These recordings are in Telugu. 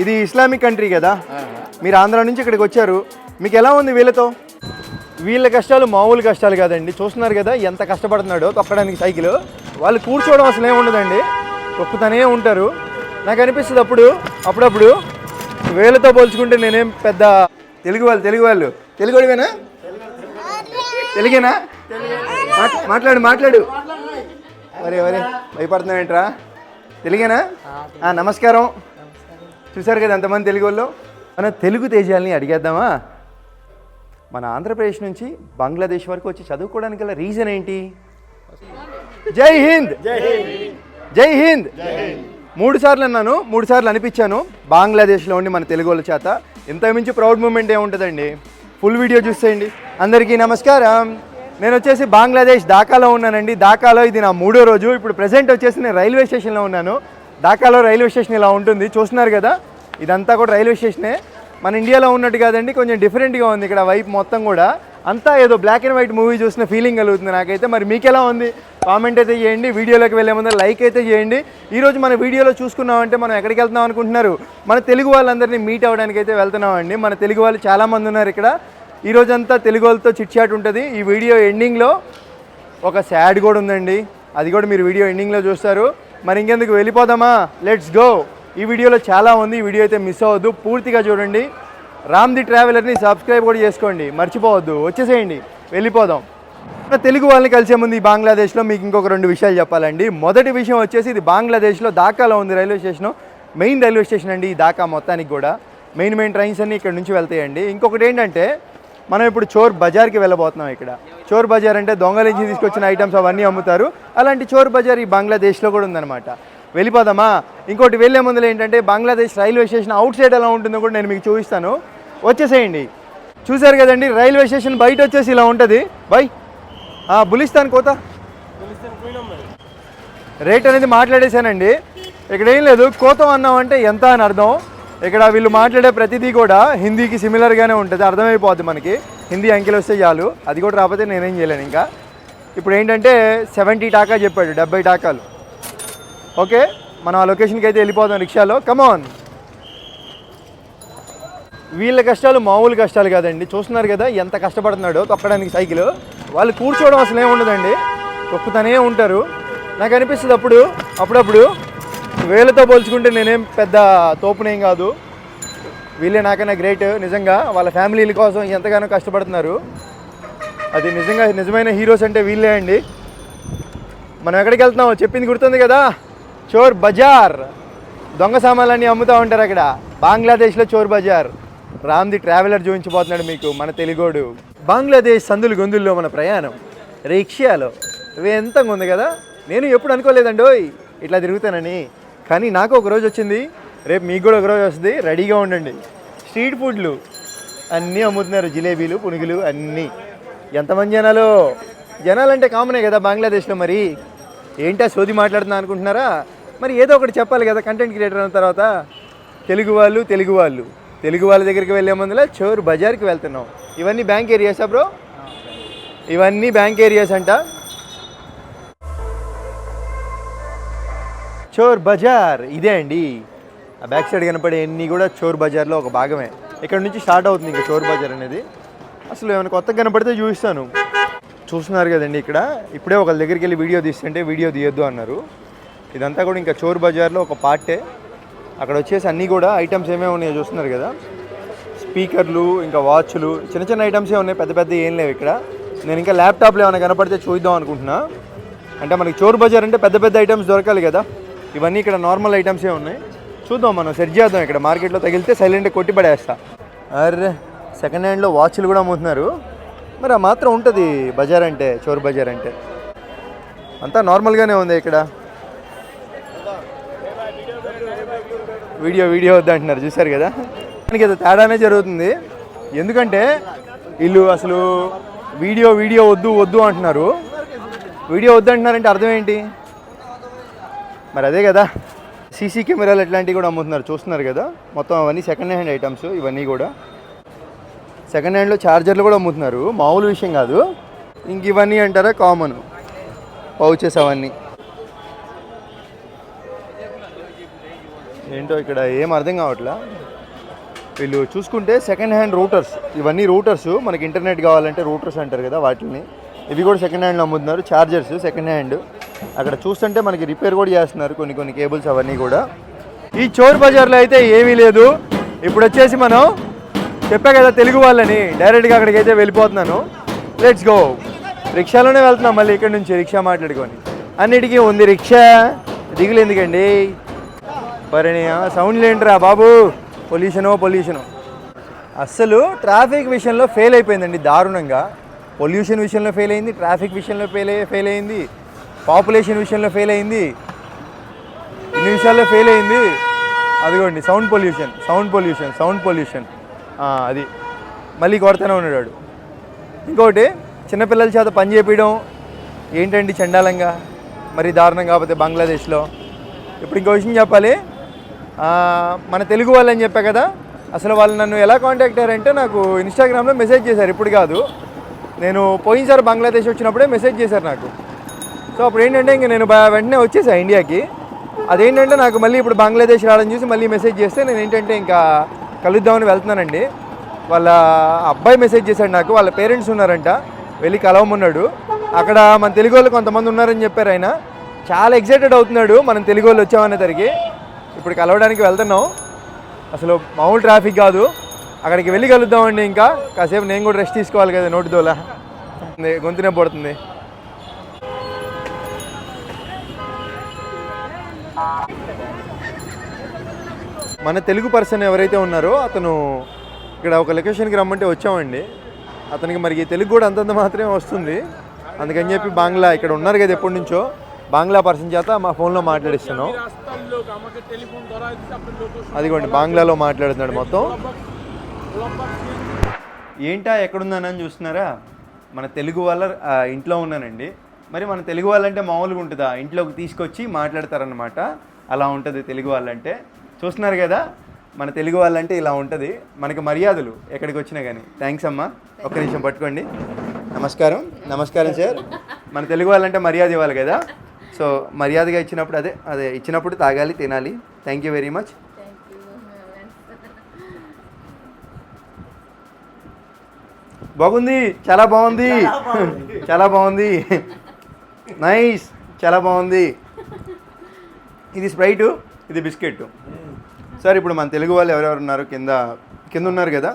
ఇది ఇస్లామిక్ కంట్రీ కదా, మీరు ఆంధ్ర నుంచి ఇక్కడికి వచ్చారు. మీకు ఎలా ఉంది వీళ్ళతో? వీళ్ళ కష్టాలు మామూలు కష్టాలు కాదండి. చూస్తున్నారు కదా ఎంత కష్టపడుతున్నాడో తొక్కడానికి సైకిల్. వాళ్ళు కూర్చోవడం అసలు ఏమి ఉండదండి, తొక్కుతూనే ఉంటారు. నాకు అనిపిస్తుంది అప్పుడప్పుడు వీళ్ళతో పోల్చుకుంటే నేనేం పెద్ద తెలుగువాడివేనా? తెలుగేనా? మాట్లాడు. వరే భయపడుతున్నావేంట్రా? తెలుగేనా? నమస్కారం. చూసారు కదా ఎంతమంది తెలుగు వాళ్ళు. మన తెలుగు తేజాలని అడిగేద్దామా? మన ఆంధ్రప్రదేశ్ నుంచి బంగ్లాదేశ్ వరకు వచ్చి చదువుకోవడానికి గల రీజన్ ఏంటి? జై హింద్. జై హింద్. 3 సార్లు అన్నాను, 3 సార్లు అనిపించాను. బంగ్లాదేశ్లో ఉండి మన తెలుగు వాళ్ళ చేత ఇంతకుమించి ప్రౌడ్ మూమెంట్ ఏముంటుందండి. ఫుల్ వీడియో చూసేయండి. అందరికీ నమస్కారం. నేను వచ్చేసి బంగ్లాదేశ్ ఢాకాలో ఉన్నానండి. ఢాకాలో ఇది నా 3వ రోజు. ఇప్పుడు ప్రెజెంట్ వచ్చేసి నేను రైల్వే స్టేషన్లో ఉన్నాను. ఢాకాలో రైల్వే స్టేషన్ ఇలా ఉంటుంది, చూస్తున్నారు కదా. ఇదంతా కూడా రైల్వే స్టేషనే. మన ఇండియాలో ఉన్నట్టు కాదండి, కొంచెం డిఫరెంట్గా ఉంది ఇక్కడ వైపు మొత్తం కూడా. అంతా ఏదో బ్లాక్ అండ్ వైట్ మూవీ చూసిన ఫీలింగ్ కలుగుతుంది నాకైతే. మరి మీకు ఎలా ఉంది కామెంట్ అయితే చేయండి. వీడియోలోకి వెళ్ళే ముందు లైక్ అయితే చేయండి. ఈరోజు మన వీడియోలో చూసుకున్నామంటే మనం ఎక్కడికి వెళ్తున్నాం అనుకుంటున్నారు? మన తెలుగు వాళ్ళందరినీ మీట్ అవ్వడానికి అయితే వెళ్తున్నామండి. మన తెలుగు వాళ్ళు చాలామంది ఉన్నారు ఇక్కడ. ఈరోజంతా తెలుగు వాళ్ళతో చిట్ చాట్ ఉంటుంది. ఈ వీడియో ఎండింగ్లో ఒక సాడ్ కూడా ఉందండి, అది కూడా మీరు వీడియో ఎండింగ్లో చూస్తారు. మరి ఇంకెందుకు వెళ్ళిపోదామా? Let's go. ఈ వీడియోలో చాలా ఉంది, ఈ వీడియో అయితే మిస్ అవ్వద్దు, పూర్తిగా చూడండి. రామ్ ది ట్రావెలర్ని సబ్స్క్రైబ్ కూడా చేసుకోండి, మర్చిపోవద్దు. వచ్చేసేయండి, వెళ్ళిపోదాం. తెలుగు వాళ్ళని కలిసే ముందు ఈ బంగ్లాదేశ్లో మీకు ఇంకొక 2 విషయాలు చెప్పాలండి. మొదటి విషయం వచ్చేసి ఇది బంగ్లాదేశ్లో ఢాకాలో ఉంది railway station. Main railway station అండి ఈ ఢాకా మొత్తానికి కూడా. మెయిన్ ట్రైన్స్ అన్నీ ఇక్కడ నుంచి వెళ్తాయండి. ఇంకొకటి ఏంటంటే మనం ఇప్పుడు చోర్ బజార్కి వెళ్ళబోతున్నాం. ఇక్కడ చోర్ బజార్ అంటే దొంగల నుంచి తీసుకొచ్చిన ఐటమ్స్ అవన్నీ అమ్ముతారు. అలాంటి చోర్ బజార్ ఈ బంగ్లాదేశ్లో కూడా ఉందన్నమాట. వెళ్ళిపోదామా? ఇంకోటి వెళ్ళే ముందులో ఏంటంటే Bangladesh railway station out side ఎలా ఉంటుందో కూడా నేను మీకు చూపిస్తాను. వచ్చేసేయండి. చూసారు కదండి రైల్వే స్టేషన్ బయట వచ్చేసి ఇలా ఉంటుంది. బులిస్తాన్ కోత రేట్ అనేది మాట్లాడేశానండి. ఇక్కడ ఏం లేదు, కోతం అన్నామంటే ఎంత అని అర్థం. ఇక్కడ వీళ్ళు మాట్లాడే ప్రతిదీ కూడా హిందీకి సిమిలర్గానే ఉంటుంది, అర్థమైపోద్ది మనకి. హిందీ అంకెలు వస్తే చాలు, అది కూడా రాకపోతే నేనేం చేయలేను. ఇంకా ఇప్పుడు ఏంటంటే 70 టాకా చెప్పాడు, 70 టాకాలు. ఓకే, మనం ఆ లొకేషన్కి అయితే వెళ్ళిపోదాం రిక్షాలో. కమాన్. వీళ్ళ కష్టాలు మామూలు కష్టాలు కాదండి. చూస్తున్నారు కదా ఎంత కష్టపడుతున్నాడో తొక్కడానికి సైకిల్. వాళ్ళు కూర్చోవడం అసలు ఏమి ఉండదండి, తొక్కుతూనే ఉంటారు. నాకు అనిపిస్తుంది అప్పుడప్పుడు వీళ్ళతో పోల్చుకుంటే నేనేం పెద్ద తోపునేం కాదు. వీళ్ళే నాకన్నా గ్రేట్ నిజంగా. వాళ్ళ ఫ్యామిలీల కోసం ఎంతగానో కష్టపడుతున్నారు. అది నిజమైన హీరోస్ అంటే వీళ్ళే అండి. మనం ఎక్కడికి వెళ్తున్నామో చెప్పింది గుర్తుంది కదా, చోర్ బజార్. దొంగ సామాన్లన్నీ అమ్ముతూ ఉంటారు అక్కడ బంగ్లాదేశ్లో చోర్ బజార్. రామ్ ది ట్రావెలర్ చూపించబోతున్నాడు మీకు మన తెలుగోడు. బంగ్లాదేశ్ సందులు గొంతుల్లో మన ప్రయాణం రిక్షాలో. ఇవి ఎంత ఉంది కదా. నేను ఎప్పుడు అనుకోలేదండి ఇట్లా తిరుగుతానని, కానీ నాకు ఒక రోజు వచ్చింది. రేపు మీకు కూడా ఒక రోజు వస్తుంది, రెడీగా ఉండండి. స్ట్రీట్ ఫుడ్లు అన్నీ అమ్ముతున్నారు, జిలేబీలు, పునుగులు అన్నీ. ఎంతమంది జనాలంటే కామనే కదా బంగ్లాదేశ్లో. మరి ఏంటా సోది మాట్లాడుతున్నా అనుకుంటున్నారా? మరి ఏదో ఒకటి చెప్పాలి కదా కంటెంట్ క్రియేటర్ అయిన తర్వాత. తెలుగు వాళ్ళ దగ్గరికి వెళ్ళే ముందులో చోర్ బజార్కి వెళ్తున్నాం. ఇవన్నీ బ్యాంక్ ఏరియాసా బ్రో? ఇవన్నీ బ్యాంక్ ఏరియాస్ అంట. చోర్ బజార్ ఇదే అండి. ఆ బ్యాక్ సైడ్ కనపడే అన్నీ కూడా చోర్ బజార్లో ఒక భాగమే. ఇక్కడ నుంచి స్టార్ట్ అవుతుంది ఇంకా చోర్ బజార్ అనేది. అసలు ఏమైనా కొత్తగా కనపడితే చూపిస్తాను. చూస్తున్నారు కదండి, ఇక్కడ ఇప్పుడే ఒకళ్ళ దగ్గరికి వెళ్ళి వీడియో తీస్తుంటే వీడియో తీయొద్దు అన్నారు. ఇదంతా కూడా ఇంకా చోర్ బజార్లో ఒక పార్టే. అక్కడ వచ్చేసి అన్నీ కూడా ఐటమ్స్ ఏమేమి ఉన్నాయో చూస్తున్నారు కదా. స్పీకర్లు, ఇంకా వాచ్లు, చిన్న ఐటమ్సే ఉన్నాయి, పెద్ద ఏం లేవు ఇక్కడ. నేను ఇంకా ల్యాప్టాప్లో ఏమైనా కనపడితే చూద్దాం అనుకుంటున్నా. అంటే మనకి చోర్ బజార్ అంటే పెద్ద ఐటమ్స్ దొరకాలి కదా. ఇవన్నీ ఇక్కడ నార్మల్ ఐటమ్సే ఉన్నాయి. చూద్దాం, మనం సెట్ చేద్దాం. ఇక్కడ మార్కెట్లో తగిలితే సైలెంట్గా కొట్టి పడేస్తా. అరే సెకండ్ హ్యాండ్లో వాచ్లు కూడా అమ్ముతున్నారు. మరి ఆ మాత్రం ఉంటుంది బజార్ అంటే, చోర్ బజార్ అంటే. అంతా నార్మల్గానే ఉంది ఇక్కడ. వీడియో వద్దంటున్నారు, చూశారు కదా. దానికి ఏదో తేడానే జరుగుతుంది. ఎందుకంటే వీళ్ళు అసలు వీడియో వద్దు అంటున్నారు. వీడియో వద్దంటున్నారంటే అర్థం ఏంటి? మరి అదే కదా. సీసీ కెమెరాలు ఇట్లాంటివి కూడా అమ్ముతున్నారు, చూస్తున్నారు కదా. మొత్తం అవన్నీ సెకండ్ హ్యాండ్ ఐటమ్స్. ఇవన్నీ కూడా సెకండ్ హ్యాండ్లో ఛార్జర్లు కూడా అమ్ముతున్నారు, మామూలు విషయం కాదు. ఇంక ఇవన్నీ అంటారా కామన్ పౌచెస్ అవన్నీ. ఏంటో ఇక్కడ ఏం అర్థం కావట్లా. వీళ్ళు చూసుకుంటే సెకండ్ హ్యాండ్ రూటర్స్, ఇవన్నీ రూటర్స్, మనకి ఇంటర్నెట్ కావాలంటే రూటర్స్ అంటారు కదా వాటిని. ఇవి కూడా సెకండ్ హ్యాండ్లో అమ్ముతున్నారు, ఛార్జర్స్ సెకండ్ హ్యాండ్. అక్కడ చూస్తుంటే మనకి రిపేర్ కూడా చేస్తున్నారు కొన్ని కేబుల్స్ అవన్నీ కూడా. ఈ చోర్ బజార్లో అయితే ఏమీ లేదు. ఇప్పుడు వచ్చేసి మనం చెప్పా కదా తెలుగు వాళ్ళని, డైరెక్ట్గా అక్కడికి అయితే వెళ్ళిపోతున్నాను. Let's go. రిక్షాలోనే వెళ్తున్నాం మళ్ళీ ఇక్కడ నుంచి, రిక్షా మాట్లాడుకొని. అన్నిటికీ ఉంది రిక్షా, దిగులు ఎందుకండి. పరణి సౌండ్లు ఏంట్రా బాబు, పొల్యూషను. అస్సలు ట్రాఫిక్ విషయంలో ఫెయిల్ అయిపోయిందండి దారుణంగా. పొల్యూషన్ విషయంలో ఫెయిల్ అయింది, ట్రాఫిక్ విషయంలో ఫెయిల్ అయింది, పాపులేషన్ విషయంలో ఫెయిల్ అయింది, ఇన్ని విషయాల్లో ఫెయిల్ అయింది. అదిగోండి సౌండ్ పొల్యూషన్ అది మళ్ళీ కొడతానే ఉన్నాడు. ఇంకోటి చిన్నపిల్లల చేత పని చేపించడం ఏంటండి చండాలంగా, మరి దారుణం. కాకపోతే బంగ్లాదేశ్లో ఇప్పుడు ఇంకో విషయం చెప్పాలి. మన తెలుగు వాళ్ళని చెప్పా కదా, అసలు వాళ్ళు నన్ను ఎలా కాంటాక్ట్ అయ్యారంటే నాకు ఇన్స్టాగ్రామ్లో మెసేజ్ చేశారు. ఇప్పుడు కాదు, నేను పోయినసారి బంగ్లాదేశ్ వచ్చినప్పుడే మెసేజ్ చేశారు నాకు. సో అప్పుడు ఏంటంటే ఇంక నేను వెంటనే వచ్చేసాను ఇండియాకి. అదేంటంటే నాకు మళ్ళీ ఇప్పుడు బంగ్లాదేశ్ రావడం చూసి మళ్ళీ మెసేజ్ చేస్తే నేను ఏంటంటే ఇంకా కలుద్దామని వెళ్తున్నానండి. వాళ్ళ అబ్బాయి మెసేజ్ చేశాడు నాకు, వాళ్ళ పేరెంట్స్ ఉన్నారంట, వెళ్ళి కలవమన్నాడు. అక్కడ మన తెలుగు వాళ్ళు కొంతమంది ఉన్నారని చెప్పారు. ఆయన చాలా ఎక్సైటెడ్ అవుతున్నాడు మనం తెలుగు వాళ్ళు వచ్చామనే తరికి. ఇప్పుడు కలవడానికి వెళ్తున్నాం. అసలు మామూలు ట్రాఫిక్ కాదు, అక్కడికి వెళ్ళి కలుద్దామండి. ఇంకా కాసేపు నేను కూడా రెస్ట్ తీసుకోవాలి కదా, నోటి దోల గొంతునే పడుతుంది. మన తెలుగు పర్సన్ ఎవరైతే ఉన్నారో అతను ఇక్కడ ఒక లొకేషన్కి రమ్మంటే వచ్చామండి. అతనికి మరి తెలుగు కూడా అంతంత మాత్రమే వస్తుంది. అందుకని చెప్పి బాంగ్లా, ఇక్కడ ఉన్నారు కదా ఎప్పటి నుంచో, బాంగ్లా పర్సన్ చేత మా ఫోన్లో మాట్లాడిస్తున్నాం. అదిగోండి బాంగ్లాలో మాట్లాడుతున్నాడు మొత్తం. ఏంటా ఎక్కడున్నానని చూస్తున్నారా, మన తెలుగు వాళ్ళ ఇంట్లో ఉన్నానండి. మరి మన తెలుగు వాళ్ళంటే మామూలుగా ఉంటుందా, ఇంట్లోకి తీసుకొచ్చి మాట్లాడతారనమాట. అలా ఉంటుంది తెలుగు వాళ్ళంటే. చూస్తున్నారు కదా, మన తెలుగు వాళ్ళంటే ఇలా ఉంటుంది. మనకి మర్యాదలు ఎక్కడికి వచ్చినా కానీ. థ్యాంక్స్ అమ్మా, ఒక్క నిమిషం పట్టుకోండి. నమస్కారం సార్. మన తెలుగు వాళ్ళంటే మర్యాద ఇవ్వాలి కదా, సో మర్యాదగా ఇచ్చినప్పుడు అదే ఇచ్చినప్పుడు తాగాలి, తినాలి. Thank you very much. బాగుంది, చాలా బాగుంది. నైస్, చాలా బాగుంది. ఇది స్ప్రైటు, ఇది బిస్కెట్. సార్ ఇప్పుడు మన తెలుగు వాళ్ళు ఎవరెవరు ఉన్నారు కింద ఉన్నారు కదా,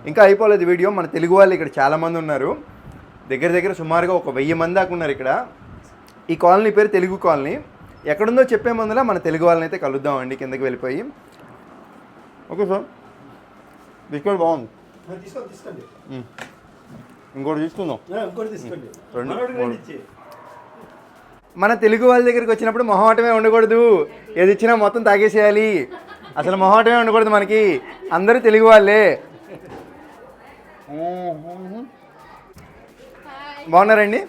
ఇంకా అయిపోలేదు వీడియో. మన తెలుగు వాళ్ళు ఇక్కడ చాలామంది ఉన్నారు, దగ్గర సుమారుగా 1000 మంది దాకా ఉన్నారు ఇక్కడ. ఈ కాలనీ పేరు తెలుగు కాలనీ. ఎక్కడుందో చెప్పే ముందులా మన తెలుగు వాళ్ళని అయితే కలుద్దామండి కిందకి వెళ్ళిపోయి. ఓకే సార్, బిస్కెట్ బాగుంది. ఇంకోటి తీసుకుందాం. మన తెలుగు వాళ్ళ దగ్గరికి వచ్చినప్పుడు మొహమాటమే ఉండకూడదు, ఏది ఇచ్చినా మొత్తం తాగేసేయాలి. అసలు మొహమాటమే ఉండకూడదు మనకి, అందరూ తెలుగు వాళ్ళే. బాగున్నారండి?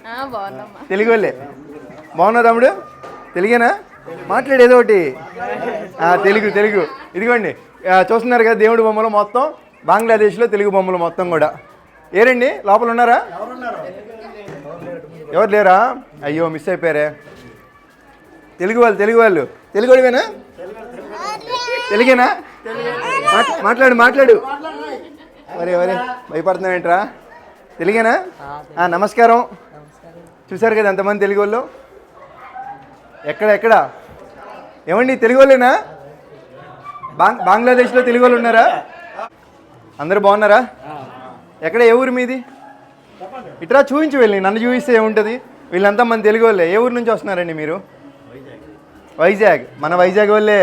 తెలుగు వాళ్ళే. బాగున్నా తమ్ముడు? తెలుగేనా? మాట్లాడు ఏదో ఒకటి. తెలుగు. ఇదిగోండి చూస్తున్నారు కదా దేవుడి బొమ్మలు మొత్తం, బంగ్లాదేశ్లో తెలుగు బొమ్మలు మొత్తం కూడా. ఏరండి లోపల ఉన్నారా? ఎవరు లేరా? అయ్యో మిస్ అయిపోయారే. తెలుగు వాళ్ళు తెలుగుడివేనా? తెలుగేనా? మాట్లాడు. వరే భయపడుతున్నావేంట్రా? తెలుగేనా? నమస్కారం. చూసారు కదా ఎంతమంది తెలుగు వాళ్ళు. ఎక్కడ ఏమండి తెలుగు వాళ్ళేనా? బంగ్లాదేశ్లో తెలుగు వాళ్ళు ఉన్నారా? అందరూ బాగున్నారా? ఎక్కడ, ఏ ఊరు మీది? ఇట్లా చూపించి వెళ్ళి, నన్ను చూపిస్తే ఏముంటుంది. వీళ్ళంతా మన తెలుగు వాళ్ళే. ఏ ఊరు నుంచి వస్తున్నారండి మీరు? వైజాగ్. మన వైజాగ్ వాళ్ళే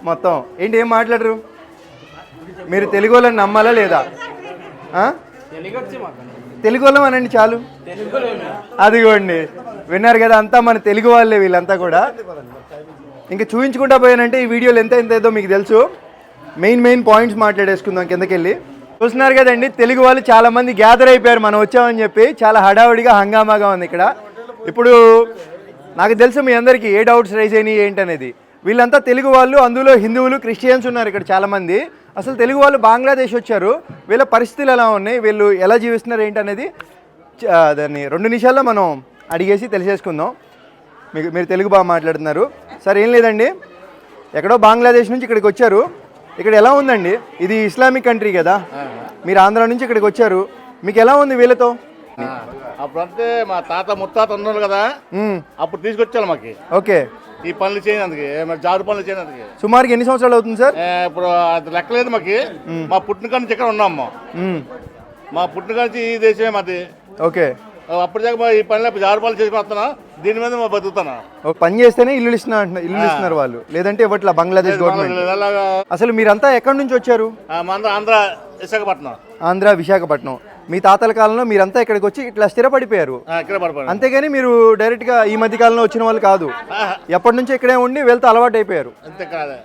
మొత్తం. ఏంటి ఏం మాట్లాడరు మీరు? తెలుగు వాళ్ళని నమ్మాలా లేదా? తెలుగు వాళ్ళం అనండి చాలు. అదిగోండి విన్నారు కదా, అంతా మన తెలుగు వాళ్ళే వీళ్ళంతా కూడా. ఇంకా చూపించుకుంటా పోయానంటే ఈ వీడియోలు ఎంత ఏదో మీకు తెలుసు. మెయిన్ పాయింట్స్ మాట్లాడేసుకుందాం కిందకెళ్ళి. చూస్తున్నారు కదండి, తెలుగు వాళ్ళు చాలామంది గ్యాదర్ అయిపోయారు మనం వచ్చామని చెప్పి. చాలా హడావుడిగా హంగామాగా ఉంది ఇక్కడ. ఇప్పుడు నాకు తెలుసు మీ అందరికీ ఏ డౌట్స్ రైజ్ అయినాయి ఏంటనేది. వీళ్ళంతా తెలుగు వాళ్ళు, అందులో హిందువులు, క్రిస్టియన్స్ ఉన్నారు ఇక్కడ చాలామంది. అసలు తెలుగు వాళ్ళు బంగ్లాదేశ్ వచ్చారు, వీళ్ళ పరిస్థితులు ఎలా ఉన్నాయి, వీళ్ళు ఎలా జీవిస్తున్నారు ఏంటనేది దాన్ని 2 నిమిషాల్లో మనం అడిగేసి తెలిసేసుకుందాం. మీరు తెలుగు బాగా మాట్లాడుతున్నారు సార్. ఏం లేదండి, ఎక్కడో బంగ్లాదేశ్ నుంచి ఇక్కడికి వచ్చారు. ఇక్కడ ఎలా ఉందండి? ఇది ఇస్లామిక్ కంట్రీ కదా, మీరు ఆంధ్ర నుంచి ఇక్కడికి వచ్చారు, మీకు ఎలా ఉంది వీళ్ళతో? అప్పుడంటే మా తాత ముత్తాత ఉన్నారు కదా, అప్పుడు తీసుకొచ్చారు మాకు. ఓకే, ఈ పనులు చేయనందుకు, జారు పనులు చేయనందుకు. సుమారుగా ఎన్ని సంవత్సరాలు అవుతుంది సార్? ఇప్పుడు అది లెక్కలేదు మాకు. మా పుట్టిన కాడ నుంచి ఇక్కడ ఉన్నాము. మా పుట్టిన కాడ నుంచి ఈ దేశమే మాది. ఓకే, అప్పుడు దాకా ఈ పనులు జారు పనులు చేసుకుని వస్తున్నా, దీని మీద మా బతుకుతాను. ఒక పని చేస్తేనే ఇల్లు ఇస్తున్నారు వాళ్ళు, లేదంటే ఇవ్వట్లా బంగ్లాదేశ్ గవర్నమెంట్. అసలు మీరంతా ఎక్కడి నుంచి వచ్చారు? ఆంధ్ర విశాఖపట్నం. ఆంధ్ర విశాఖపట్నం. మీ తాతల కాలంలో మీరంతా ఇక్కడికి వచ్చి ఇట్లా స్థిరపడిపోయారు, అంతేగాని మీరు డైరెక్ట్ గా ఈ మధ్య కాలంలో వచ్చిన వాళ్ళు కాదు. ఎప్పటి నుంచి ఇక్కడే ఉండి వెళ్తే అలవాటు అయిపోయారు.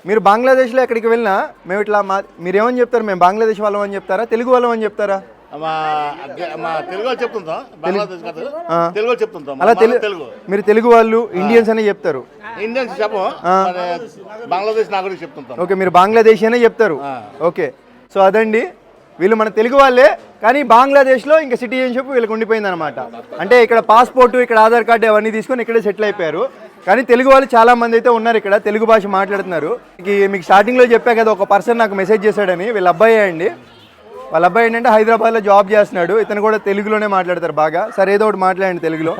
మీరు బంగ్లాదేశ్ లో ఎక్కడికి వెళ్ళినా మేము ఇట్లా మీరేమని చెప్తారు? మేము బంగ్లాదేశ్ వాళ్ళం అని చెప్తారా, తెలుగు వాళ్ళం అని చెప్తారా? తెలుగు చెప్తుంటాం, తెలుగు చెప్తుంటాం. అలా తెలుగు మీరు తెలుగు వాళ్ళు ఇండియన్స్ అనే చెప్తారు. ఇండియన్స్ చెప్పం, బంగ్లాదేశ్ నాగరిక చెప్తుంటాం. ఓకే, మీరు బంగ్లాదేశ్ అనే చెప్తారు. ఓకే, సో అదండి, వీళ్ళు మన తెలుగు వాళ్ళే, కానీ బంగ్లాదేశ్లో ఇంకా సిటిజన్షిప్ వీళ్ళకి ఉండిపోయింది అనమాట. అంటే ఇక్కడ పాస్పోర్టు, ఇక్కడ ఆధార్ కార్డు అవన్నీ తీసుకొని ఇక్కడే సెటిల్ అయిపోయారు. కానీ తెలుగు వాళ్ళు చాలా మంది అయితే ఉన్నారు ఇక్కడ, తెలుగు భాష మాట్లాడుతున్నారు. మీకు స్టార్టింగ్లో చెప్పా కదా, ఒక పర్సన్ నాకు మెసేజ్ చేశాడని. వీళ్ళ అబ్బాయి అండి, వాళ్ళ అబ్బాయి ఏంటంటే హైదరాబాద్లో జాబ్ చేస్తున్నాడు. ఇతను కూడా తెలుగులోనే మాట్లాడతారు బాగా. సరే, ఏదో ఒకటి మాట్లాడండి తెలుగులో.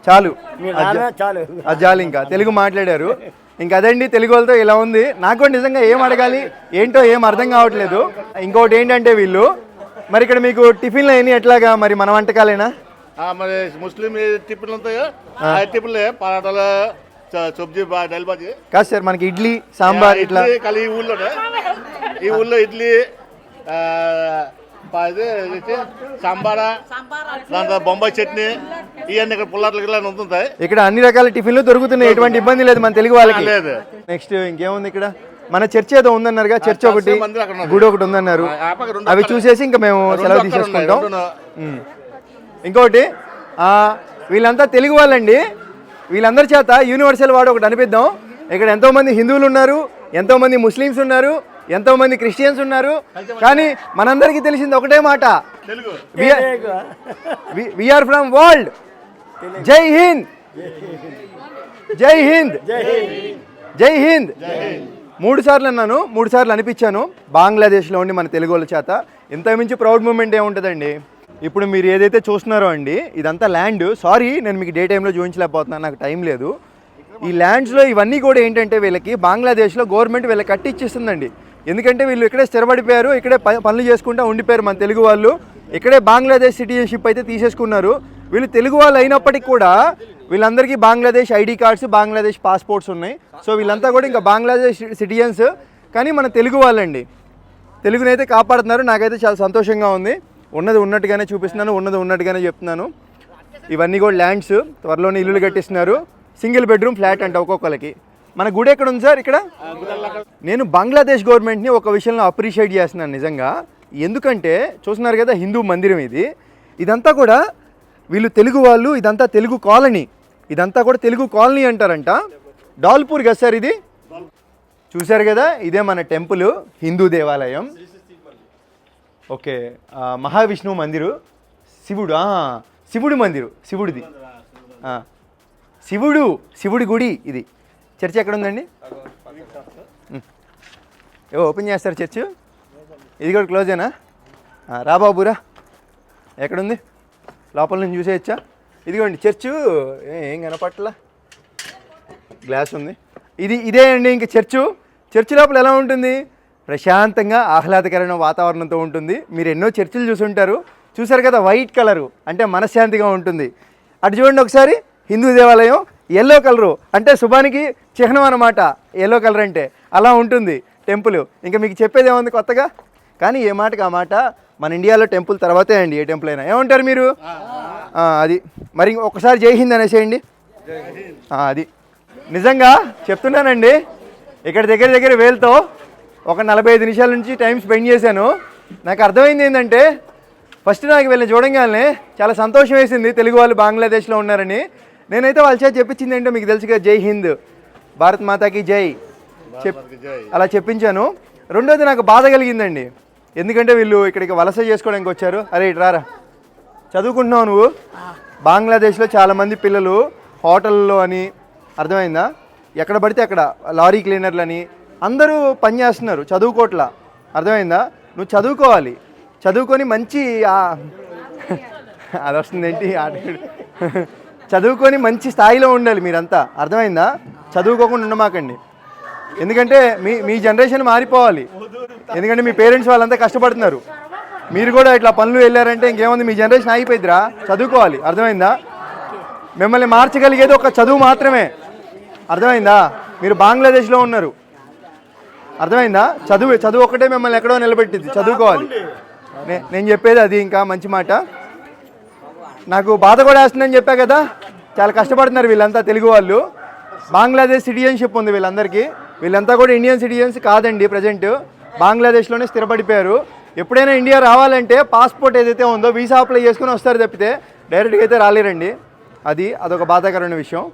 చాలు, అది చాలు, ఇంకా తెలుగు మాట్లాడారు. ఇంకా అదండి, తెలుగు వాళ్ళతో ఇలా ఉంది. నాకు కూడా నిజంగా ఏం అడగాలి ఏంటో ఏం అర్థం కావట్లేదు. ఇంకోటి ఏంటంటే వీళ్ళు మరి ఇక్కడ మీకు టిఫిన్లు అయినా ఎట్లాగా, మరి మన వంటకాలేనా? మరి ముస్లిం టిఫిన్లు ఉంటాయో టిఫిన్లే, పరాటాలు, సబ్జీ, డైల్ బాజీ. కాదు సార్, మనకి ఇడ్లీ సాంబార్ ఇట్లా ఈ ఊళ్ళో ఇడ్లీ, సాంబారా, దాంట్లో బొంబాయి చట్నీ, ఇవన్నీ ఇక్కడ పుల్లాట్లు గిట్లా ఉంటుంటాయి. ఇక్కడ అన్ని రకాల టిఫిన్లు దొరుకుతున్నాయి, ఎటువంటి ఇబ్బంది లేదు మన తెలుగు వాళ్ళకి. లేదు. నెక్స్ట్ ఇంకేముంది ఇక్కడ? మన చర్చ్ ఏదో ఉందన్నారుగా, చర్చ్ ఒకటి, గుడి ఒకటి ఉందన్నారు. అవి చూసేసి ఇంకా మేము సెలవు తీసేసుకుంటాం. ఇంకోటి, వీళ్ళంతా తెలుగు వాళ్ళండి. వీళ్ళందరి చేత యూనివర్సల్ వాడు ఒకటి అనిపిద్దాం. ఇక్కడ ఎంతోమంది హిందువులు ఉన్నారు, ఎంతోమంది ముస్లిమ్స్ ఉన్నారు, ఎంతోమంది క్రిస్టియన్స్ ఉన్నారు. కానీ మనందరికీ తెలిసింది ఒకటే మాట, వీఆర్ ఫ్రమ్ వరల్డ్. జై హింద్, జై హింద్, జై హింద్. 3 సార్లు అన్నాను, 3 సార్లు అనిపించాను. బంగ్లాదేశ్లో ఉండి మన తెలుగు వాళ్ళ చేత ఇంత మించి ప్రౌడ్ మూమెంట్ ఏముంటుందండి. ఇప్పుడు మీరు ఏదైతే చూస్తున్నారో అండి, ఇదంతా ల్యాండ్. సారీ, నేను మీకు డే టైంలో చూపించలేకపోతున్నాను, నాకు టైం లేదు. ఈ ల్యాండ్స్లో ఇవన్నీ కూడా ఏంటంటే వీళ్ళకి బంగ్లాదేశ్లో గవర్నమెంట్ వీళ్ళకి కట్టిచ్చిస్తుందండి. ఎందుకంటే వీళ్ళు ఇక్కడే స్థిరపడిపోయారు, ఇక్కడే పనులు చేసుకుంటూ ఉండిపోయారు మన తెలుగు వాళ్ళు. ఇక్కడే బంగ్లాదేశ్ సిటిజన్షిప్ అయితే తీసేసుకున్నారు. వీళ్ళు తెలుగు వాళ్ళు అయినప్పటికీ కూడా వీళ్ళందరికీ Bangladesh ID cards, Bangladesh passports ఉన్నాయి. సో వీళ్ళంతా కూడా ఇంకా బంగ్లాదేశ్ సిటిజన్స్, కానీ మన తెలుగు వాళ్ళండి. తెలుగునైతే కాపాడుతున్నారు. నాకైతే చాలా సంతోషంగా ఉంది. ఉన్నది ఉన్నట్టుగానే చూపిస్తున్నాను, ఉన్నది ఉన్నట్టుగానే చెప్తున్నాను. ఇవన్నీ కూడా ల్యాండ్స్, త్వరలోనే ఇల్లులు కట్టిస్తున్నారు. సింగిల్ బెడ్రూమ్ ఫ్లాట్ అంట ఒక్కొక్కరికి. మన గుడి ఎక్కడ ఉంది సార్? ఇక్కడ. నేను బంగ్లాదేశ్ గవర్నమెంట్ని ఒక విషయంలో అప్రిషియేట్ చేస్తున్నాను నిజంగా. ఎందుకంటే చూస్తున్నారు కదా, హిందూ మందిరం ఇది. ఇదంతా కూడా వీళ్ళు తెలుగు వాళ్ళు, ఇదంతా తెలుగు కాలనీ, ఇదంతా కూడా తెలుగు కాలనీ అంటారంట. డాల్పూర్ కదా సార్ ఇది? చూశారు కదా, ఇదే మన టెంపుల్, హిందూ దేవాలయం. ఓకే, మహావిష్ణువు మందిరు, శివుడు మందిరు, శివుడిది, శివుడి గుడి ఇది. చర్చ్ ఎక్కడ ఉందండి? ఓపెన్ చేస్తారు చర్చ్? ఇది కూడా క్లోజేనా? రాబాబురా, ఎక్కడుంది? లోపల నుంచి చూసేయచ్చా? ఇదిగోండి చర్చు, ఏం కనపట్ల, గ్లాస్ ఉంది. ఇదే అండి ఇంక చర్చ్ లోపల ఎలా ఉంటుంది? ప్రశాంతంగా ఆహ్లాదకరమైన వాతావరణంతో ఉంటుంది. మీరు ఎన్నో చర్చిలు చూసారు కదా, వైట్ కలరు అంటే మనశ్శాంతిగా ఉంటుంది. అటు చూడండి ఒకసారి, హిందూ దేవాలయం ఎల్లో కలరు అంటే శుభానికి చిహ్నం అన్నమాట. ఎల్లో కలర్ అంటే అలా ఉంటుంది టెంపుల్. ఇంకా మీకు చెప్పేది ఏముంది కొత్తగా? కానీ ఏ మాటకి ఆ మాట, మన ఇండియాలో టెంపుల్ తర్వాతే అండి ఏ టెంపుల్ అయినా. ఏమంటారు మీరు? అది మరి ఒకసారి జై హింద్ అనేసేయండి. అది నిజంగా చెప్తున్నానండి, ఇక్కడ దగ్గర వేలుతో ఒక 45 నిమిషాల నుంచి టైం స్పెండ్ చేశాను. నాకు అర్థమైంది ఏంటంటే, ఫస్ట్ నాకు వీళ్ళని చూడంగానే చాలా సంతోషం వేసింది, తెలుగు వాళ్ళు బంగ్లాదేశ్లో ఉన్నారని. నేనైతే వాళ్ళ చేత చెప్పించింది ఏంటో మీకు తెలుసుగా, జై హింద్, భారత్ మాతాకి జై అలా చెప్పించాను. రెండోది నాకు బాధ కలిగిందండి, ఎందుకంటే వీళ్ళు ఇక్కడికి వలస చేసుకోవడానికి వచ్చారు. అరే ఇటు రారా, చదువుకుంటున్నావు నువ్వు? బంగ్లాదేశ్లో చాలామంది పిల్లలు హోటల్లో అని, అర్థమైందా, ఎక్కడ పడితే అక్కడ లారీ క్లీనర్లని అందరూ పనిచేస్తున్నారు చదువుకోట్లా. అర్థమైందా? నువ్వు చదువుకోవాలి, చదువుకొని మంచి అది వస్తుంది ఏంటి చదువుకొని మంచి స్థాయిలో ఉండాలి మీరంతా. అర్థమైందా? చదువుకోకుండా ఉండమాకండి. ఎందుకంటే మీ జనరేషన్ మారిపోవాలి. ఎందుకంటే మీ పేరెంట్స్ వాళ్ళంతా కష్టపడుతున్నారు. మీరు కూడా ఇట్లా పనులు వెళ్ళారంటే ఇంకేముంది, మీ జనరేషన్ ఆగిపోయిద్దిరా. చదువుకోవాలి. అర్థమైందా? మిమ్మల్ని మార్చగలిగేది ఒక చదువు మాత్రమే. అర్థమైందా? మీరు బంగ్లాదేశ్లో ఉన్నారు. అర్థమైందా? చదువు ఒక్కటే మిమ్మల్ని ఎక్కడో నిలబెట్టింది. చదువుకోవాలి. నేను చెప్పేది అది. ఇంకా మంచి మాట. నాకు బాధ కూడా వేస్తుందని చెప్పా కదా. చాలా కష్టపడుతున్నారు వీళ్ళంతా తెలుగు వాళ్ళు. బంగ్లాదేశ్ సిటిజన్షిప్ ఉంది వీళ్ళందరికీ. వీళ్ళంతా కూడా ఇండియన్ సిటిజన్స్ కాదండి. ప్రజెంట్ బంగ్లాదేశ్లోనే స్థిరపడిపోయారు. ఎప్పుడైనా ఇండియా రావాలంటే పాస్పోర్ట్ ఏదైతే ఉందో వీసా అప్లై చేసుకుని వస్తారు తప్పితే డైరెక్ట్గా అయితే రాలేరండి. అదొక బాధాకరమైన విషయం.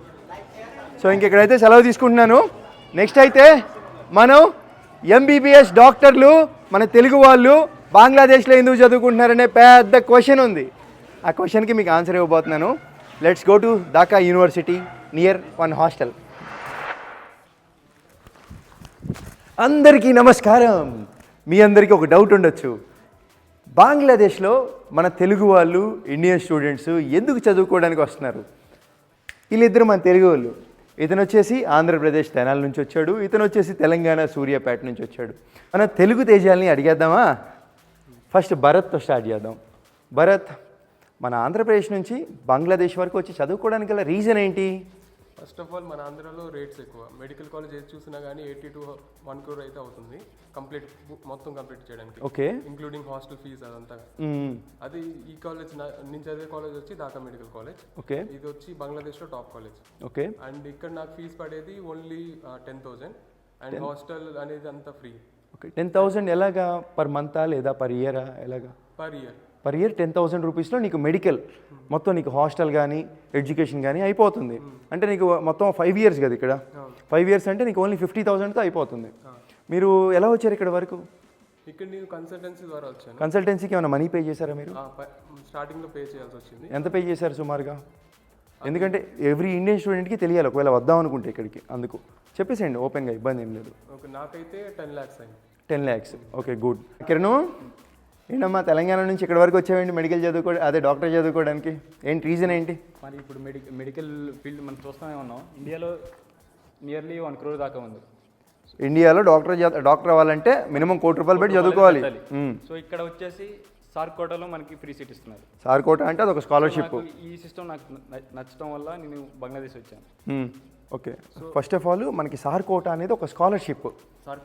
సో ఇక్కడైతే సెలవు తీసుకుంటున్నాను. నెక్స్ట్ అయితే మనం ఎంబీబీఎస్ డాక్టర్లు మన తెలుగు వాళ్ళు బంగ్లాదేశ్లో ఎందుకు చదువుకుంటున్నారనే పెద్ద క్వశ్చన్ ఉంది. ఆ క్వశ్చన్కి మీకు ఆన్సర్ ఇవ్వబోతున్నాను. Let's go to Dhaka university near one hostel. అందరికీ నమస్కారం. మీ అందరికీ ఒక డౌట్ ఉండొచ్చు, బంగ్లాదేశ్లో మన తెలుగు వాళ్ళు ఇండియన్ స్టూడెంట్స్ ఎందుకు చదువుకోవడానికి వస్తున్నారు? వీళ్ళిద్దరు మన తెలుగు వాళ్ళు. ఇతను వచ్చేసి ఆంధ్రప్రదేశ్ తెనాలి నుంచి వచ్చాడు, ఇతను వచ్చేసి తెలంగాణ సూర్యాపేట నుంచి వచ్చాడు. మన తెలుగు తేజాలని అడిగేద్దామా? ఫస్ట్ భరత్తో స్టార్ట్ చేద్దాం. భరత్, మన ఆంధ్రప్రదేశ్ నుంచి బంగ్లాదేశ్ వరకు వచ్చి చదువుకోవడానికి గల రీజన్ ఏంటి? ఫస్ట్ ఆఫ్ ఆల్ మన ఆంధ్రాలో రేట్స్ ఎక్కువ. మెడికల్ కాలేజ్ ఏది చూసినా కానీ 80 to 1 crore అయితే అవుతుంది మొత్తం కంప్లీట్ చేయడానికి. ఓకే, ఇంక్లూడింగ్ హాస్టల్ ఫీజు అదంతా. అది ఈ కాలేజ్ నేను చదివే కాలేజ్ వచ్చి ఢాకా మెడికల్ కాలేజ్. ఓకే, ఇది వచ్చి బంగ్లాదేశ్లో టాప్ కాలేజ్. ఓకే. అండ్ ఇక్కడ నాకు ఫీజు పడేది ఓన్లీ 10,000 అండ్ హాస్టల్ అనేది అంతా ఫ్రీ. ఓకే, 10,000 ఎలాగా? పర్ మంతా లేదా పర్ ఇయరా? ఎలాగా? పర్ ఇయర్ 10,000 రూపీస్లో నీకు మెడికల్ మొత్తం, నీకు హాస్టల్ కానీ ఎడ్యుకేషన్ కానీ అయిపోతుంది. అంటే నీకు మొత్తం 5 years కదా ఇక్కడ. 5 years అంటే నీకు ఓన్లీ 50,000తో అయిపోతుంది. మీరు ఎలా వచ్చారు ఇక్కడ వరకు? ఇక్కడ నేను కన్సల్టెన్సీ ద్వారా వచ్చాను. కన్సల్టెన్సీకి ఏమైనా మనీ పే చేశారా మీరు? స్టార్టింగ్లో పే చేయాల్సి వచ్చింది. ఎంత పే చేశారు సుమారుగా? ఎందుకంటే ఎవ్రీ ఇండియన్ స్టూడెంట్కి తెలియాలి ఒకవేళ వద్దాం అనుకుంటే ఇక్కడికి. అందుకు చెప్పేసేయండి ఓపెన్గా, ఇబ్బంది ఏం లేదు. ఓకే, నాకైతే 10 lakhs అయింది. 10 lakhs. Okay, good. కిరణ్, ఏంటమ్మా తెలంగాణ నుంచి ఇక్కడ వరకు వచ్చావేంటి మెడికల్ అదే డాక్టర్ చదువుకోవడానికి? ఏంటి రీజన్ ఏంటి? మరి ఇప్పుడు మెడికల్ ఫీల్డ్ మనం చూస్తూనే ఉన్నాం. ఇండియాలో నియర్లీ 1 crore దాకా ఉంది. ఇండియాలో డాక్టర్ అవ్వాలంటే మినిమం ₹1 కోటి పెట్టి చదువుకోవాలి. సో ఇక్కడ వచ్చేసి సార్కోటాలో మనకి ఫ్రీ సీట్ ఇస్తున్నారు. సార్కోటా అంటే అదొక స్కాలర్షిప్. ఈ సిస్టమ్ నాకు నచ్చడం వల్ల నేను బంగ్లాదేశ్ వచ్చాను. ఓకే, ఫస్ట్ ఆఫ్ ఆల్ మనకి సార్కోటా అనేది ఒక స్కాలర్షిప్,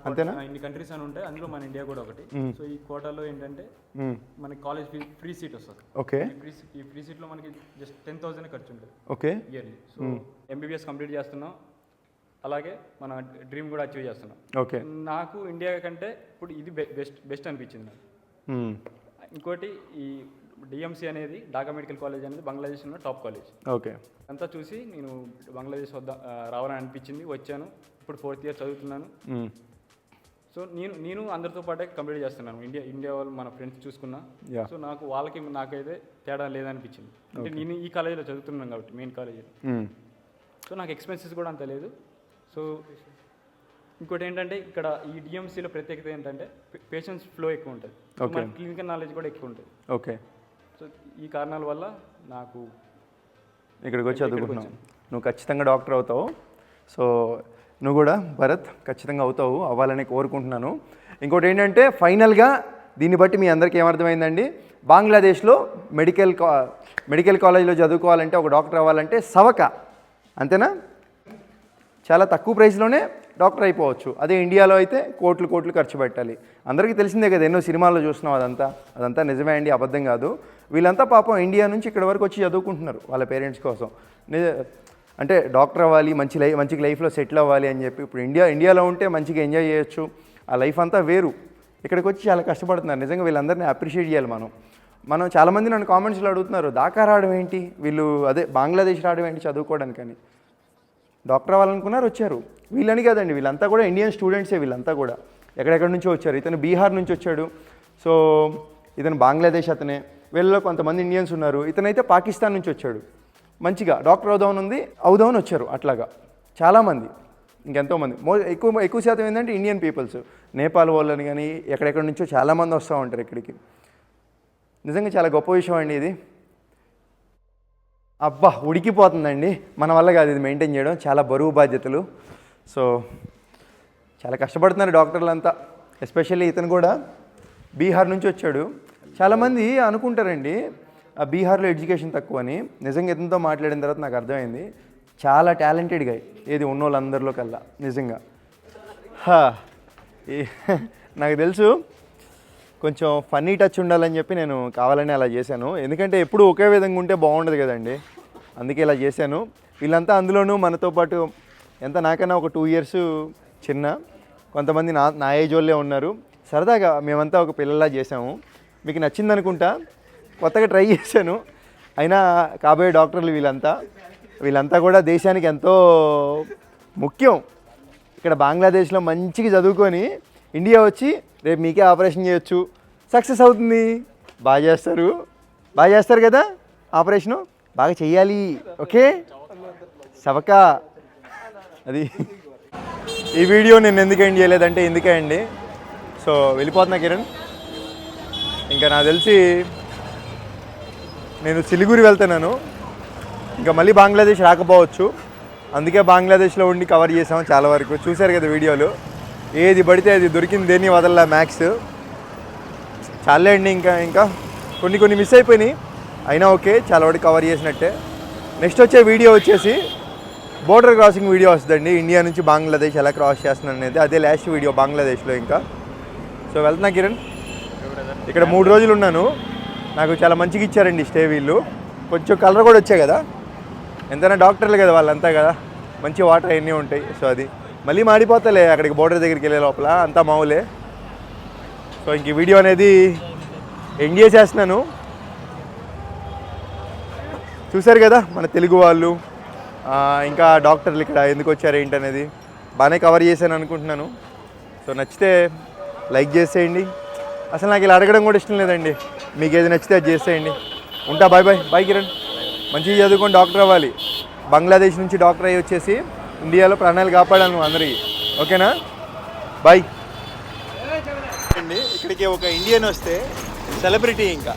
అంతేనా? ఇన్ని కంట్రీస్ అని ఉంటాయి, అందులో మన ఇండియా కూడా ఒకటి. సో ఈ కోటాలో ఏంటంటే మనకి కాలేజ్ ఫ్రీ సీట్ వస్తుంది. ఓకే, ఈ ఫ్రీ సీట్లో మనకి జస్ట్ 10,000 ఖర్చు ఉంటుంది. Okay, yearly. So MBBS complete చేస్తున్నాం, అలాగే మన డ్రీమ్ కూడా అచీవ్ చేస్తున్నాం. ఓకే, నాకు ఇండియా కంటే ఇప్పుడు ఇది బెస్ట్ అనిపించింది నాకు. ఇంకోటి ఈ డిఎంసీ అనేది ఢాకా మెడికల్ కాలేజ్ అనేది బంగ్లాదేశ్లో టాప్ కాలేజ్. ఓకే, అంతా చూసి నేను బంగ్లాదేశ్ రావాలని అనిపించింది, వచ్చాను. ఇప్పుడు 4th year చదువుతున్నాను. సో నేను అందరితో పాటే కంప్లీట్ చేస్తున్నాను. ఇండియా వాళ్ళు మన ఫ్రెండ్స్ చూసుకున్నా. సో నాకైతే తేడా లేదనిపించింది. అంటే నేను ఈ కాలేజీలో చదువుతున్నాను కాబట్టి, మెయిన్ కాలేజీలో. సో నాకు ఎక్స్పెన్సెస్ కూడా అంత లేదు. సో ఇంకోటి ఏంటంటే ఇక్కడ ఈ డిఎంసీలో ప్రత్యేకత ఏంటంటే పేషెంట్స్ ఫ్లో ఎక్కువ ఉంటుంది, క్లినికల్ నాలెడ్జ్ కూడా ఎక్కువ ఉంటుంది. ఓకే, సో ఈ కారణాల వల్ల నాకు ఇక్కడికి వచ్చి చదువుకుంటున్నావు. నువ్వు ఖచ్చితంగా డాక్టర్ అవుతావు. సో నువ్వు కూడా భరత్ ఖచ్చితంగా అవ్వాలని కోరుకుంటున్నాను. ఇంకోటి ఏంటంటే ఫైనల్గా దీన్ని బట్టి మీ అందరికీ ఏమర్థమైందండి, బంగ్లాదేశ్లో మెడికల్ కాలేజ్లో చదువుకోవాలంటే, ఒక డాక్టర్ అవ్వాలంటే సవక, అంతేనా? చాలా తక్కువ ప్రైస్లోనే డాక్టర్ అయిపోవచ్చు. అదే ఇండియాలో అయితే కోట్లు ఖర్చు పెట్టాలి. అందరికీ తెలిసిందే కదా, ఎన్నో సినిమాల్లో చూస్తున్నాం. అదంతా నిజమే అండి, అబద్ధం కాదు. వీళ్ళంతా పాపం ఇండియా నుంచి ఇక్కడ వరకు వచ్చి చదువుకుంటున్నారు వాళ్ళ పేరెంట్స్ కోసం. అంటే డాక్టర్ అవ్వాలి, మంచి లైఫ్లో సెటిల్ అవ్వాలి అని చెప్పి. ఇప్పుడు ఇండియాలో ఉంటే మంచిగా ఎంజాయ్ చేయొచ్చు, ఆ లైఫ్ అంతా వేరు. ఇక్కడికి వచ్చి చాలా కష్టపడుతున్నారు. నిజంగా వీళ్ళందరినీ అప్రిషియేట్ చేయాలి మనం. చాలామంది నన్ను కామెంట్స్లో అడుగుతున్నారు, ఢాకా రావడం ఏంటి వీళ్ళు, అదే బంగ్లాదేశ్ రావడం ఏంటి చదువుకోవడానికని. డాక్టర్ అవ్వాలనుకున్నారు, వచ్చారు. వీళ్ళని కాదండి, వీళ్ళంతా కూడా ఇండియన్ స్టూడెంట్సే. వీళ్ళంతా కూడా ఎక్కడెక్కడి నుంచో వచ్చారు. ఇతను బీహార్ నుంచి వచ్చాడు, సో ఇతను బంగ్లాదేశ్ అతనే. వీళ్ళలో కొంతమంది ఇండియన్స్ ఉన్నారు. ఇతనైతే పాకిస్తాన్ నుంచి వచ్చాడు. మంచిగా డాక్టర్ అవుదామని అవుదామని వచ్చారు. అట్లాగా చాలామంది. ఇంకెంతోమంది ఎక్కువ శాతం ఏంటంటే ఇండియన్ పీపుల్స్, నేపాల్ వాళ్ళని కానీ ఎక్కడెక్కడి నుంచో చాలామంది వస్తూ ఉంటారు ఇక్కడికి. నిజంగా చాలా గొప్ప విషయం అండి ఇది. అబ్బా ఉడికిపోతుందండి, మన వల్ల కాదు ఇది మెయింటైన్ చేయడం, చాలా బరువు బాధ్యతలు. సో చాలా కష్టపడుతున్నారు డాక్టర్లు అంతా. ఎస్పెషల్లీ ఇతను కూడా బీహార్ నుంచి వచ్చాడు. చాలామంది అనుకుంటారండి ఆ బీహార్లో ఎడ్యుకేషన్ తక్కువ అని. నిజంగా ఇతనితో మాట్లాడిన తర్వాత నాకు అర్థమైంది చాలా టాలెంటెడ్గా ఏది ఉన్న వాళ్ళందరిలో కల్లా నిజంగా. నాకు తెలుసు కొంచెం ఫన్నీ టచ్ ఉండాలని చెప్పి నేను కావాలని అలా చేశాను. ఎందుకంటే ఎప్పుడు ఒకే విధంగా ఉంటే బాగుండదు కదండి, అందుకే ఇలా చేశాను. వీళ్ళంతా అందులోనూ మనతో పాటు ఎంత నాకన్నా ఒక 2 years చిన్న, కొంతమంది నా ఏజ్ వాళ్ళే ఉన్నారు. సరదాగా మేమంతా ఒక పిల్లలా చేసాము. మీకు నచ్చింది అనుకుంటా, కొత్తగా ట్రై చేశాను. అయినా కాబోయే డాక్టర్లు వీళ్ళంతా కూడా దేశానికి ఎంతో ముఖ్యం. ఇక్కడ బంగ్లాదేశ్లో మంచిగా చదువుకొని ఇండియా వచ్చి రేపు మీకే ఆపరేషన్ చేయొచ్చు, సక్సెస్ అవుతుంది. బాగా చేస్తారు కదా ఆపరేషను, బాగా చెయ్యాలి. ఓకే సవకా. అది ఈ వీడియో నేను ఎందుకు ఎండ్ చేయలేదంటే ఎందుకే అండి. సో వెళ్ళిపోతున్నా కిరణ్. ఇంకా నాకు తెలిసి నేను సిలిగురి వెళ్తున్నాను, ఇంకా మళ్ళీ బంగ్లాదేశ్ రాకపోవచ్చు. అందుకే బంగ్లాదేశ్లో ఉండి కవర్ చేసాము చాలా వరకు. చూశారు కదా వీడియోలు, ఏది పడితే అది దొరికింది, దేన్ని వదల్లా మ్యాక్స్. చాలే అండి. ఇంకా కొన్ని మిస్ అయిపోయినాయి, అయినా ఓకే చాలా వరకు కవర్ చేసినట్టే. నెక్స్ట్ వచ్చే వీడియో వచ్చేసి బోర్డర్ క్రాసింగ్ వీడియో వస్తుందండి. ఇండియా నుంచి బంగ్లాదేశ్ ఎలా క్రాస్ చేస్తున్నాను అనేది, అదే లాస్ట్ వీడియో బంగ్లాదేశ్లో. ఇంకా సో వెళ్తున్నా కిరణ్. ఇక్కడ 3 రోజులు ఉన్నాను. నాకు చాలా మంచిగా ఇచ్చారండి స్టే. వీళ్ళు కొంచెం కలర్ కూడా వచ్చాయి కదా, ఎంతైనా డాక్టర్లు కదా వాళ్ళంతా కదా, మంచి వాటర్ అవన్నీ ఉంటాయి. సో అది మళ్ళీ మాడిపోతలే అక్కడికి బోర్డర్ దగ్గరికి వెళ్ళే లోపల, అంతా మామూలే. సో ఇంక ఈ వీడియో అనేది ఎండ్ చేసేస్తున్నాను. చూశారు కదా మన తెలుగు వాళ్ళు, ఇంకా డాక్టర్లు ఇక్కడ ఎందుకు వచ్చారు ఏంటనేది బాగానే కవర్ చేశాను అనుకుంటున్నాను. సో నచ్చితే లైక్ చేసేయండి. అసలు నాకు ఇలా అడగడం కూడా ఇష్టం లేదండి, మీకు ఏది నచ్చితే అది చేసేయండి. ఉంటా, బాయ్ కిరణ్. మంచిగా చదువుకొని డాక్టర్ అవ్వాలి. బంగ్లాదేశ్ నుంచి డాక్టర్ అయ్యి వచ్చేసి ఇండియాలో ప్రాణాలు కాపాడాను అందరికీ. ఓకేనా, బాయ్ అండి. ఇక్కడికి ఒక ఇండియన్ వస్తే సెలబ్రిటీ. ఇంకా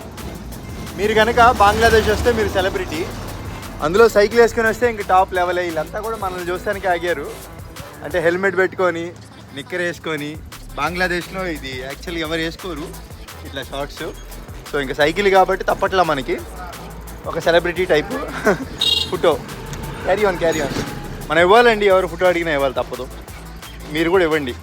మీరు కనుక బంగ్లాదేశ్ వస్తే మీరు సెలబ్రిటీ. అందులో సైకిల్ వేసుకొని వస్తే ఇంక టాప్ లెవెల్. వీళ్ళంతా కూడా మనల్ని చూస్తానికి ఆగారు. అంటే హెల్మెట్ పెట్టుకొని నిక్కర్ వేసుకొని. బంగ్లాదేశ్లో ఇది యాక్చువల్లీ ఎవరు వేసుకోరు ఇట్లా షార్ట్స్. సో ఇంకా సైకిల్ కాబట్టి తప్పట్లా మనకి ఒక celebrity type photo. Carry on మనం ఇవ్వాలండి, ఎవరు ఫోటో అడిగినా ఇవ్వాలి, తప్పదు. మీరు కూడా ఇవ్వండి.